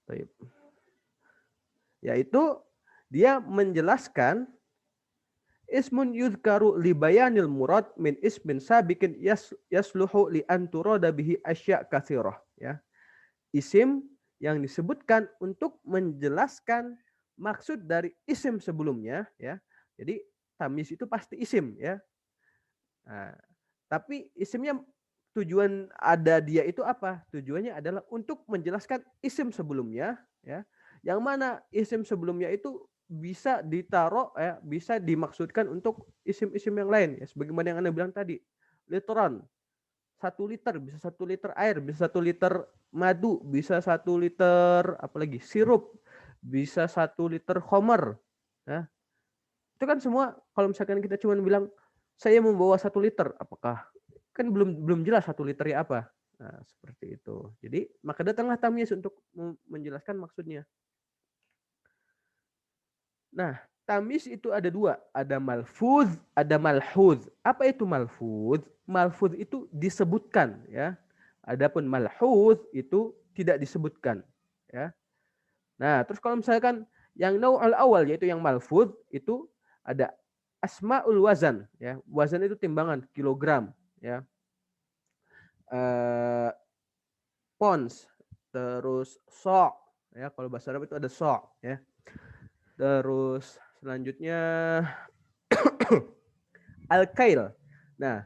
Baik. Yaitu dia menjelaskan ismun yudhkaru li bayanil murad min ismin sabiqin yasluhu li an turada bihi asya' katsirah, ya. Isim yang disebutkan untuk menjelaskan maksud dari isim sebelumnya, ya. Jadi tamyiz itu pasti isim, ya. Nah, tapi isimnya tujuan ada dia itu apa? Tujuannya adalah untuk menjelaskan isim sebelumnya, ya. Yang mana isim sebelumnya itu bisa ditaruh, ya, bisa dimaksudkan untuk isim-isim yang lain, ya. Sebagaimana yang Anda bilang tadi, literon 1 liter bisa 1 liter air, bisa 1 liter madu, bisa 1 liter apalagi sirup, bisa 1 liter khamar. Ya. Itu kan semua kalau misalkan kita cuma bilang saya membawa 1 liter, apakah kan belum belum jelas 1 liter ya apa. Nah, seperti itu. Jadi maka datanglah tamyiz untuk menjelaskan maksudnya. Nah, tamyiz itu ada 2, ada malfuz, ada malhuz. Apa itu malfuz? Malfuz itu disebutkan, ya. Adapun malhuz itu tidak disebutkan, ya. Nah, terus kalau misalkan yang nau'al awal yaitu yang malfuz itu ada asmaul wazan, ya. Wazan itu timbangan, kilogram, ya. Eh, pons, terus sok, ya. Kalau bahasa Arab itu ada sok, ya. Terus selanjutnya al-kail. Nah,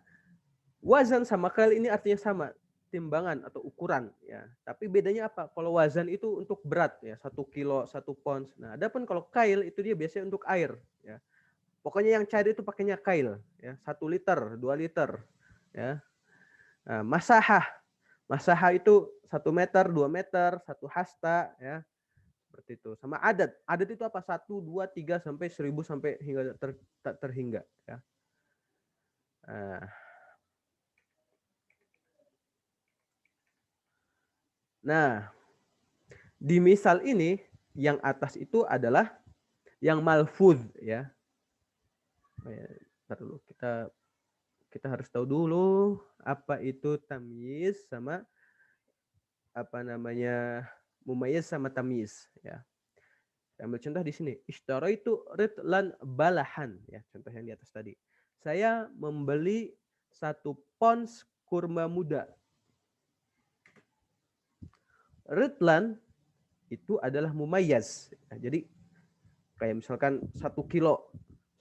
wazan sama kail ini artinya sama, timbangan atau ukuran, ya. Tapi bedanya apa? Kalau wazan itu untuk berat, ya, 1 kilo 1 pons. Nah, adapun kalau kail itu dia biasanya untuk air, ya. Pokoknya yang cair itu pakainya kail, ya, 1 liter 2 liter, ya. Nah, masahah, masahah itu 1 meter 2 meter 1 hasta, ya, seperti itu. Sama adat, adat itu apa? 1 2 3 sampai 1000 sampai hingga terhingga, ya. Nah, nah, di misal ini yang atas itu adalah yang malfuz, ya. Ntar dulu kita harus tahu dulu apa itu tamyiz sama apa namanya mumayyiz sama tamyiz, ya. Ambil contoh di sini, ishtaraitu ritlan balahan, ya, contoh yang di atas tadi. Saya membeli 1 pons kurma muda. Ritlan itu adalah mumayyaz. Nah, jadi kayak misalkan 1 kilo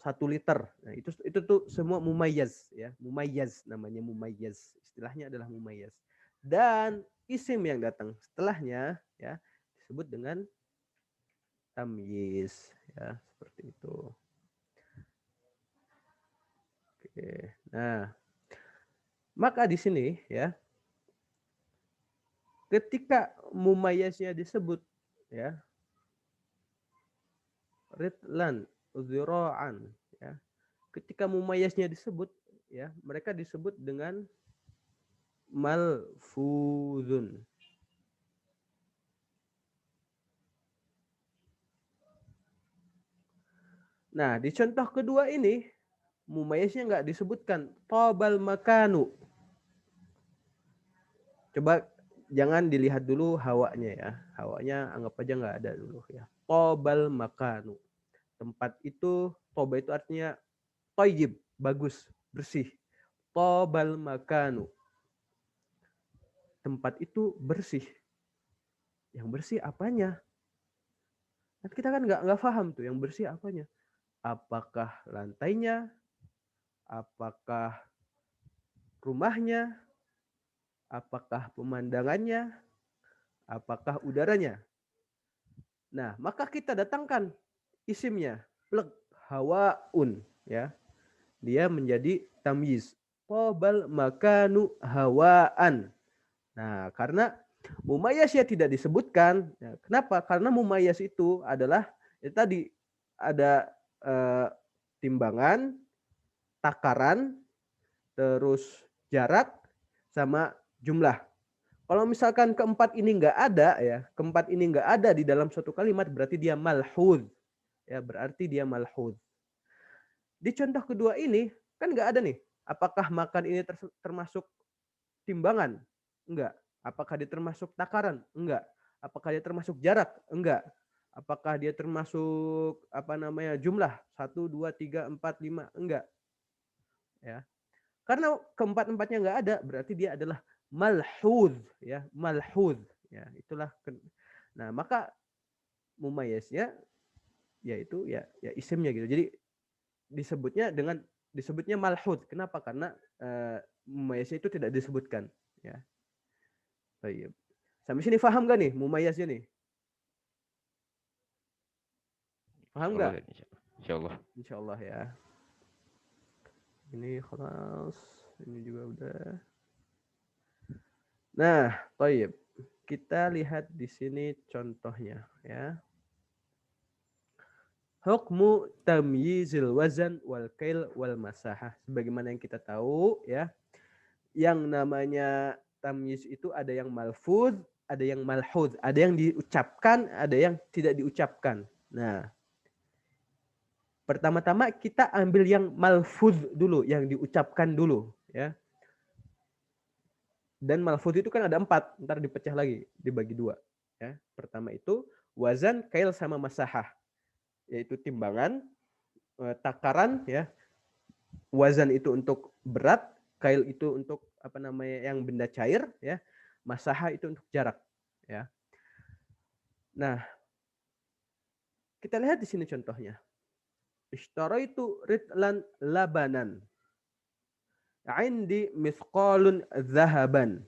1 liter. Nah, itu tuh semua mumayyaz, ya. Mumayyaz namanya, mumayyaz. Istilahnya adalah mumayyaz. Dan isim yang datang setelahnya, ya, disebut dengan tamyiz, ya, seperti itu. Oke. Nah, maka di sini, ya, ketika mumayyaznya disebut, ya, ritlan dzira'an, ya. Ketika mumayyaznya disebut, ya, mereka disebut dengan malfuzun. Nah, di contoh kedua ini mumayyaznya nggak disebutkan tabal makanu. Coba jangan dilihat dulu hawanya, ya. Hawanya anggap aja nggak ada dulu, ya. Tabal makanu. Tempat itu, toba itu artinya thayyib, bagus, bersih. Tabal makanu. Tempat itu bersih. Yang bersih apanya? Kita kan nggak paham tuh yang bersih apanya. Apakah lantainya? Apakah rumahnya? Apakah pemandangannya? Apakah udaranya? Nah, maka kita datangkan isimnya, plek hawaun, ya. Dia menjadi tamyiz. Qabal makanu hawaan. Nah, karena mumayyaznya tidak disebutkan, ya, kenapa? Karena mumayyaz itu adalah tadi ada timbangan, takaran, terus jarak sama jumlah. Kalau misalkan keempat ini nggak ada, ya, keempat ini nggak ada di dalam suatu kalimat, berarti dia malhud, ya, berarti dia malhud. Di contoh kedua ini kan nggak ada nih. Apakah makan ini termasuk timbangan? Enggak. Apakah dia termasuk takaran? Enggak. Apakah dia termasuk jarak? Enggak. Apakah dia termasuk jumlah 1, 2, 3, 4, 5? Enggak. Ya. Karena keempat-empatnya enggak ada, berarti dia adalah malhudz, ya, malhudz. Ya, itulah. Nah, maka mumayyiznya yaitu ya isimnya gitu. Jadi disebutnya malhudz. Kenapa? Karena mumayyiznya itu tidak disebutkan, ya. Baik. Sampai sini paham gak nih mumayyiznya nih? Paham nggak? Insyaallah. Insyaallah ya. Ini kelas, ini juga udah. Nah, baik. Kita lihat di sini contohnya ya. Hukmu tamyizil wazan wal kail wal masahah. Sebagaimana yang kita tahu ya, yang namanya tamyiz itu ada yang malfuz, ada yang malhuz, ada yang diucapkan, ada yang tidak diucapkan. Nah, pertama-tama kita ambil yang malfuz dulu, yang diucapkan dulu ya. Dan malfuz itu kan ada 4, ntar dipecah lagi, dibagi 2 ya. Pertama itu wazan, kail sama masahah, yaitu timbangan, takaran ya. Wazan itu untuk berat, kail itu untuk yang benda cair ya. Masahah itu untuk jarak ya. Nah, kita lihat di sini contohnya. Ishtaraitu ritlan labanan. Indi mithqalun zahaban.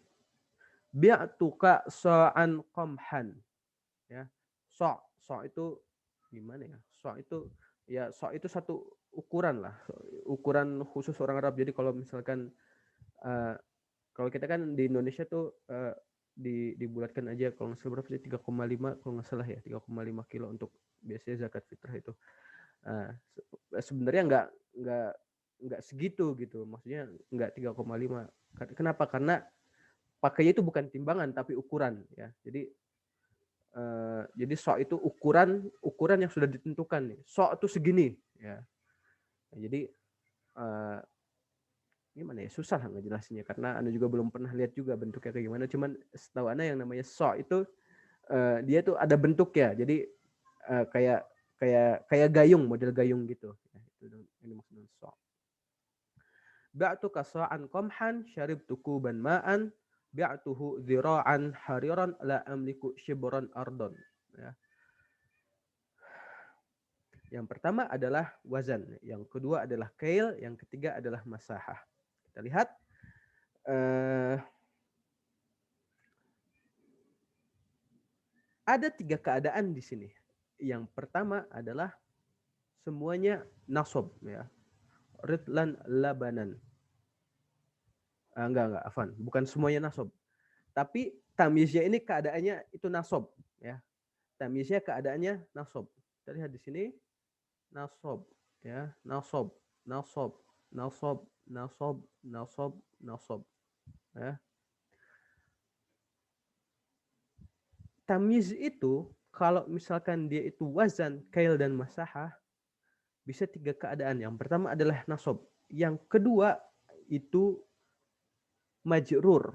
Bi'tuka sa'an qamhan. Ya. So itu gimana ya? So itu satu ukuran lah. Ukuran khusus orang Arab. Jadi kalau misalkan kalau kita kan di Indonesia tuh dibulatkan aja kalau nggak salah berapa sih 3,5 kalau nggak salah ya 3,5 kilo untuk biasanya zakat fitrah itu. Sebenarnya nggak segitu gitu, maksudnya nggak 3,5. Kenapa? Karena pakainya itu bukan timbangan tapi ukuran ya. Jadi so itu ukuran yang sudah ditentukan nih. So itu segini ya. Nah, jadi gimana ya, susah ngejelasinnya karena Anda juga belum pernah lihat juga bentuknya kayak gimana. Cuman setahu Anda yang namanya so itu dia tuh ada bentuknya. Jadi kayak gayung, model gayung gitu. Ya, itu ini maksudnya so. Ba'tu kasa'an qamhan syaribtu kuban ma'an bi'tuhu dzira'an hariran la amliku shibran ardon. Ya. Yang pertama adalah wazan, yang kedua adalah kail, yang ketiga adalah masahah. Kita lihat ada 3 keadaan di sini. Yang pertama adalah semuanya nasab ya. Ritlan labanan. Enggak, afan. Bukan semuanya nasab. Tapi tamyiznya ini keadaannya itu nasab ya. Tamyiznya keadaannya nasab. Kita lihat di sini nasab ya, nasab, nasab, nasab, nasab, nasab, nasab ya. Tamyiz itu kalau misalkan dia itu wazan, kail dan masahah bisa 3 keadaan. Yang pertama adalah nasab, yang kedua itu majrur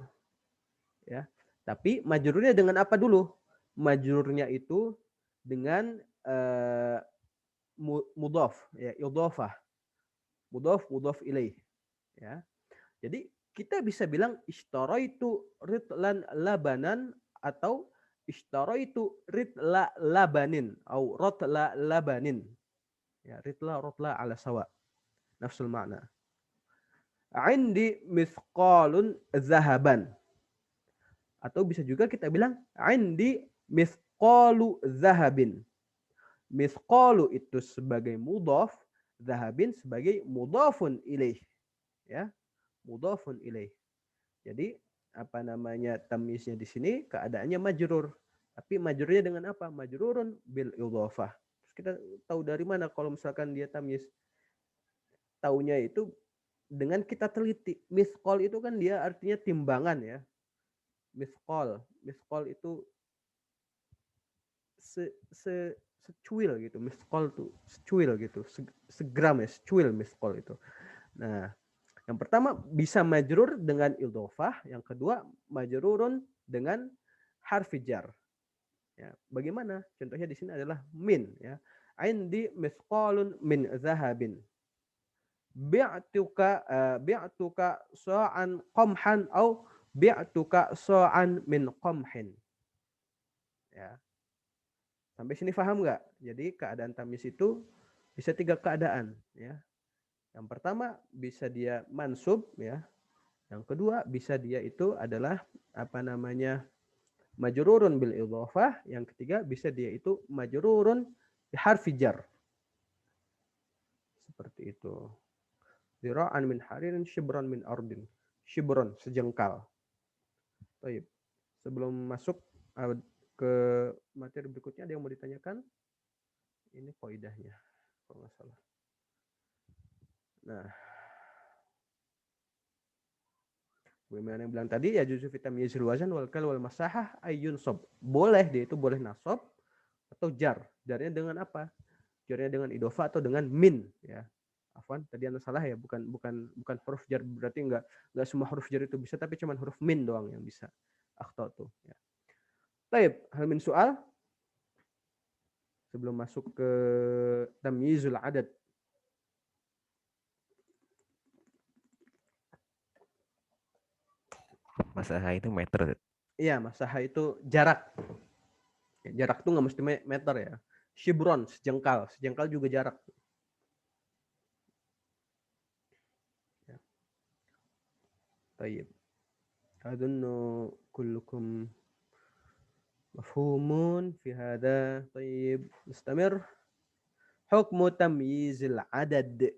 ya. Tapi majrurnya dengan apa dulu? Majrurnya itu dengan mudhaf ya, idhafah. Mudhaf ilaih ya. Jadi kita bisa bilang ishtaraitu ritlan labanan atau ishtaraitu ritla labanin atau rotla labanin. Ya, rotla ala sawa. Nafsul makna. Indi mithqalun zahaban. Atau bisa juga kita bilang indi mithqalu zahabin. Mithqalu itu sebagai mudhaf, zahabin sebagai mudhafun ilaih. Ya, mudhafun ilaih. Jadi tamyiznya di sini keadaannya majrur. Tapi majrurnya dengan apa? Majrurun bil idhafah. Terus kita tahu dari mana kalau misalkan dia tamyiz? Taunya itu dengan kita teliti. Mithqal itu kan dia artinya timbangan ya. Mithqal itu secuil gitu. Mithqal tuh secuil gitu. Segram ya, secuil mithqal itu. Nah, yang pertama bisa majrur dengan idhofah, yang kedua majrurun dengan harfi jar. Ya, bagaimana? Contohnya di sini adalah min. Ya. Indi misqalun min zahabin. Bi'tuka sa'an qamhan au bi'tuka sa'an min qamhin. Ya. Sampai sini paham nggak? Jadi keadaan tamyiz itu bisa 3 keadaan. Ya. Yang pertama bisa dia mansub, ya. Yang kedua bisa dia itu adalah apa namanya majrurun bil idhofah. Yang ketiga bisa dia itu majrurun bi harfi jar. Seperti itu. Zira'an min haririn, shibran min ardin. Shibran, sejengkal. Baik. Sebelum masuk ke materi berikutnya, ada yang mau ditanyakan? Ini kaidahnya, kalau nggak salah. Nah, bagaimana yang bilang tadi, ya juzu fitam yizil wazan wal kal wal masahah ayyun sob. Boleh, dia itu boleh nasab atau jar. Jarnya dengan apa? Jarnya dengan idhofa atau dengan min, ya. Afwan, tadi anda salah ya, bukan huruf jar, berarti enggak semua huruf jar itu bisa, tapi cuma huruf min doang yang bisa. Akhta tuh, ya. Baik, hal min soal sebelum masuk ke tamyizul adad. Masalah itu meter. Iya, masaha itu jarak. Jarak tuh nggak mesti meter ya. Shibron, sejengkal. Sejengkal juga jarak. Ya. Tayyib. Adunnu kullukum mafhumun fi hada. Tayyib. Mustamir. Hukmu tamyizil adad.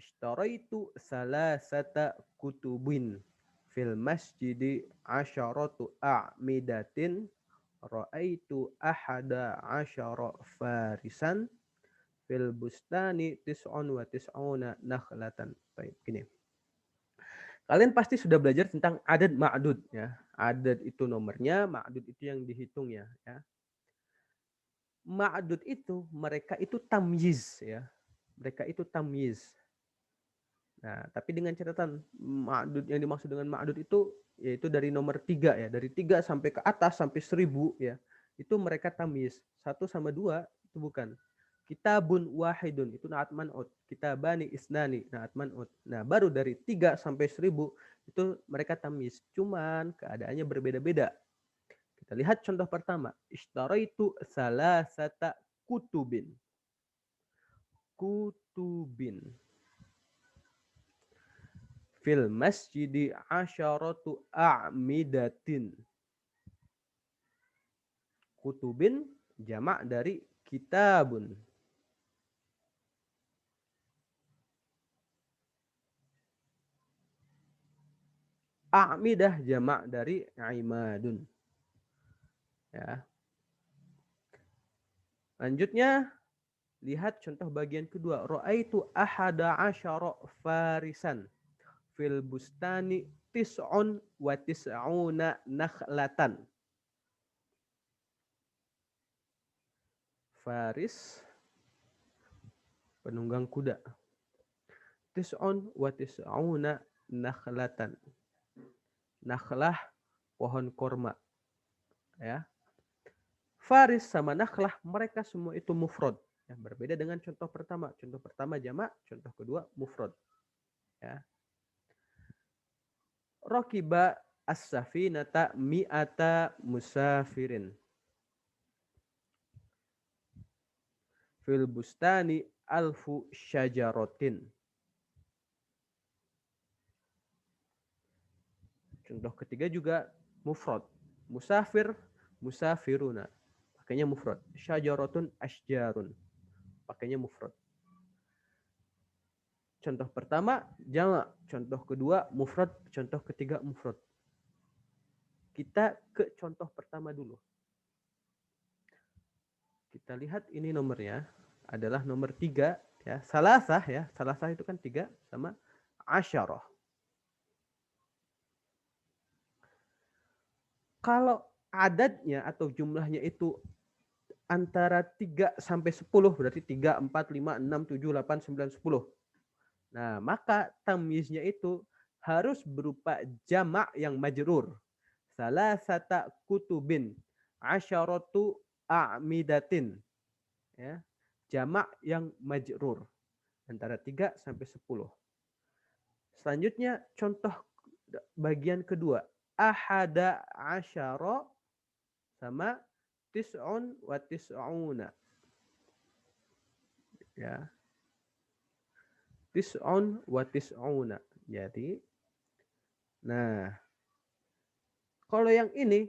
Ishtaraitu salasata kutubin fil masjidi asyaratu a'midatin ra'aitu ahada asyara farisan fil bustani tis'un wa tis'una nakhlatan. Baik, gini. Kalian pasti sudah belajar tentang adad ma'dud, ya. Adad itu nomornya, ma'dud itu yang dihitung, ya. Ma'dud itu mereka itu tamyiz, ya. Mereka itu tamyiz. Nah, tapi dengan catatan ma'dud yang dimaksud dengan ma'dud itu yaitu dari nomor 3, ya, dari 3 sampai ke atas sampai 1000, ya. Itu mereka tamyiz. 1 sama 2 itu bukan. Kitabun wahidun itu naat man'ut. Kitabani isnani naat man'ut. Nah, baru dari 3 sampai 1000 itu mereka tamyiz. Cuman keadaannya berbeda-beda. Kita lihat contoh pertama. Ishtaraitu salasata kutubin. Kutubin. Fil masjidi asyaratu a'midatin. Kutubin jamak dari kitabun. A'midah jamak dari imadun. Ya. Lanjutnya, lihat contoh bagian kedua. Ra'aitu ahada asyara farisan. Fil bustani tis'un wa tis'una nakhlatan. Faris, penunggang kuda. Tis'un wa tis'una nakhlatan. Nakhlah, pohon korma. Ya. Faris sama nakhlah, mereka semua itu mufrad. Ya, berbeda dengan contoh pertama. Contoh pertama jamak, contoh kedua mufrad. Ya. Rakiba as-safinata mi'ata musafirin. Fil bustani alfu syajaratin. Contoh ketiga juga mufrad. Musafir, musafiruna. Pakainya mufrad. Syajaratun, asjarun. Pakainya mufrad. Contoh pertama jamak, contoh kedua mufrad, contoh ketiga mufrad. Kita ke contoh pertama dulu. Kita lihat ini nomornya adalah nomor 3, ya. Salasah, ya. Salasah itu kan 3 sama asyarah. Kalau adatnya atau jumlahnya itu antara 3 sampai 10, berarti 3, 4, 5, 6, 7, 8, 9, 10. Nah, maka tamyiznya itu harus berupa jamak yang majrur. salasata kutubin asyaratu a'midatin, ya. Jamak yang majrur antara 3 sampai 10. Selanjutnya contoh bagian kedua, ahada asyara sama tis'un wa tis'una, ya. Tis'un wa tis'una. Jadi nah, kalau yang ini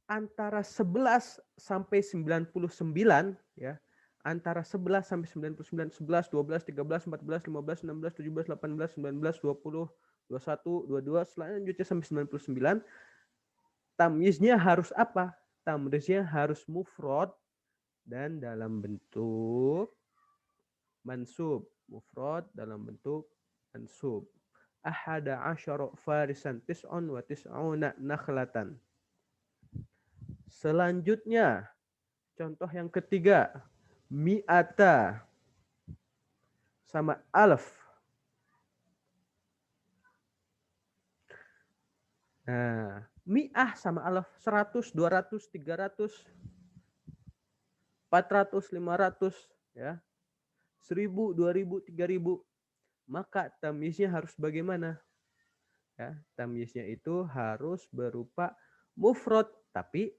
antara 11 sampai 99, ya. Antara 11 sampai 99, 11, 12, 13, 14, 15, 16, 17, 18, 19, 20, 21, 22, selanjutnya sampai 99. Tamyiznya harus apa? Tamyiznya harus mufrad dan dalam bentuk mansub. Mufrad dalam bentuk mansub. Ahada asyara farisan tis'un wa tis'una nakhlatan. Selanjutnya, contoh yang ketiga, mi'ata sama alf. Nah, mi'ah sama alf, 100, 200, 300, 400, 500, ya. 1000, 2000, 3000. Maka tamyiznya harus bagaimana? Ya, tamyiznya itu harus berupa mufrad, tapi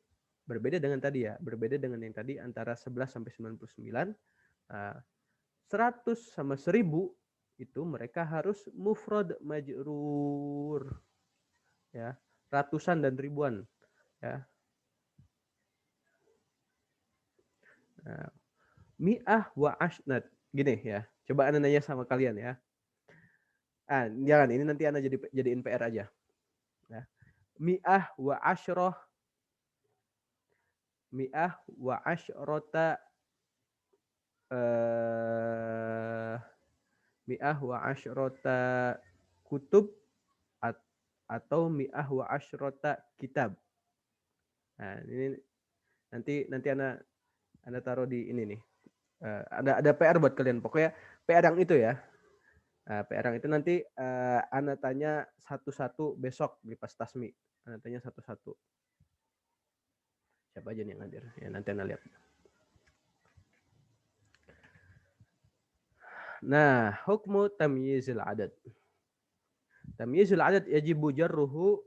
berbeda dengan tadi ya, berbeda dengan yang tadi antara 11 sampai 99. 100 sama 1000 itu mereka harus mufrad majrur, ya, ratusan dan ribuan, ya. Nah, mi'ah wa ashnat gini ya, coba Anda nanya sama kalian ya. Jangan, ini nanti Anda jadiin PR aja, ya. Mi'ah wa asyroh, mi'ah wa asyrota, mi'ah wa asyrota kutub atau mi'ah wa asyrota kitab. Nah, ini nanti Anda taruh di ini nih. Ada PR buat kalian. Pokoknya PR yang itu ya. PR yang itu nanti Anda tanya satu-satu besok di pas tasmi. Anda tanya satu-satu. Siapa aja nih yang hadir? Ya, nanti Anda lihat. Nah, hukmu tamyizil adad. Tamyizul adad yajibu jarruhu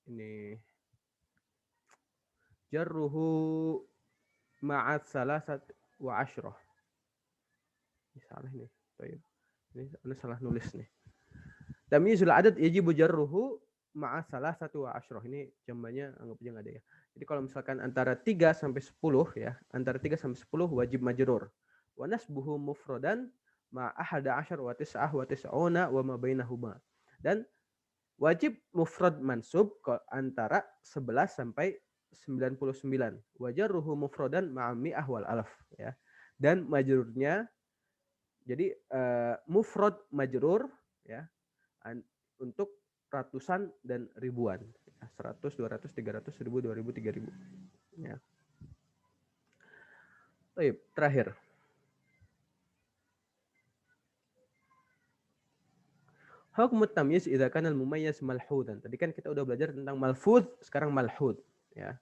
ini jarruhu ma'at salasat wa asyrah. Ini salah nih. Ini salah nulis nih. Tamyizul adad yajibu jarruhu ma'at salasat wa asyrah. Ini jambannya anggap aja enggak ada ya. Jadi kalau misalkan antara 3 sampai 10 ya, antara 3 sampai 10 wajib majrur. Wa nasbuhu mufradan ma ahada asyar wa tis'ah wa tis'una wa ma bainahuma. Dan wajib mufrad mansub antara 11 sampai 99. Wajarruhu mufradan ma'a mi'ah wal alaf, ya. Dan majrurnya jadi mufrad majrur, ya, untuk ratusan dan ribuan. 100, 200, 300, 1000, 2000, 3000. Ya. Baik, terakhir. Hukm tamyiz idza kana al-mumayyiz malhudan. Tadi kan kita udah belajar tentang malfudz, sekarang malhud, ya.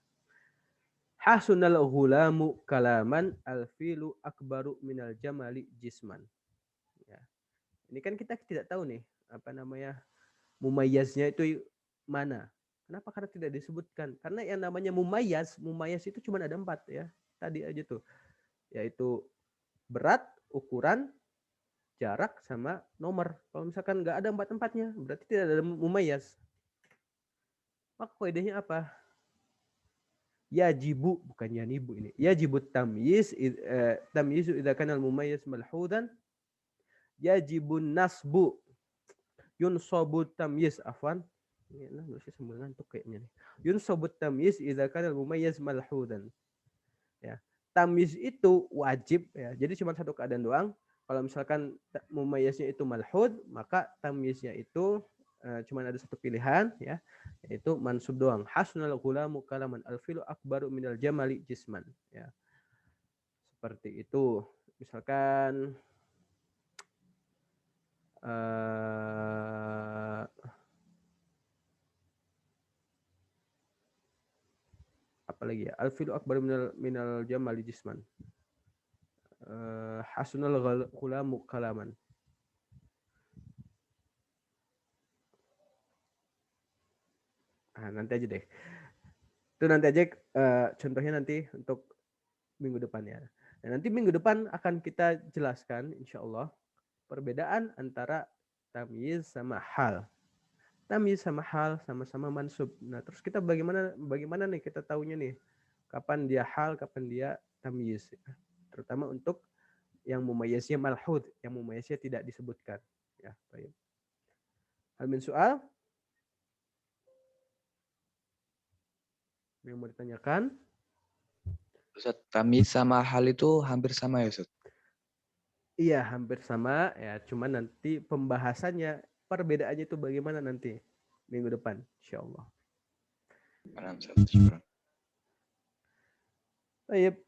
Hasunal ghulamu kalaman al-filu akbaru minal jamali jisman. Ya. Ini kan kita tidak tahu nih, apa namanya, mumayyaznya itu mana. Kenapa? Karena tidak disebutkan. Karena yang namanya mumayyaz itu cuma ada 4 ya. Tadi aja tuh. Yaitu berat, ukuran, jarak, sama nomor. Kalau misalkan nggak ada 4-4-nya, berarti tidak ada mumayyaz. Maka kaidahnya apa? Yajibu, bukan yanibu ini. Yajibu tamyiz, tamyizu idza kana al-mumayyiz malhudan. Yajibun nasbu. Yunsabu tamyiz, afwan. Ini nulisnya sambil ngantuk kayaknya nih. Yunsabu tamyiz idza kana al-mumayyiz malhudan. Ya. Tamyiz itu wajib ya. Jadi cuma satu keadaan doang. Kalau misalkan mumayyiznya itu malhud, maka tamyiznya itu cuma ada satu pilihan ya, yaitu mansub doang. Hasunal ghulamu kalaman al-filu akbaru minal jamali jisman, ya. Seperti itu. Misalkan apalagi ya? Al-filu akbar minal jamali jisman. Hasunal ghulamu kalaman. Nanti aja deh. Itu nanti aja contohnya nanti untuk minggu depan ya. Nah, nanti minggu depan akan kita jelaskan insya Allah perbedaan antara tamyiz sama hal. Tamyiz sama hal sama-sama mansub. Nah, terus kita bagaimana nih kita taunya nih kapan dia hal, kapan dia tamyiz. Terutama untuk yang mumayyiznya malhud, yang mumayyiznya tidak disebutkan. Ya, baik. Hal min soal? Yang mau ditanyakan? Ustaz, tamyiz sama hal itu hampir sama ya, Ustaz? Iya, hampir sama ya. Cuman nanti pembahasannya, perbedaannya itu bagaimana nanti minggu depan, insya Allah. Baik.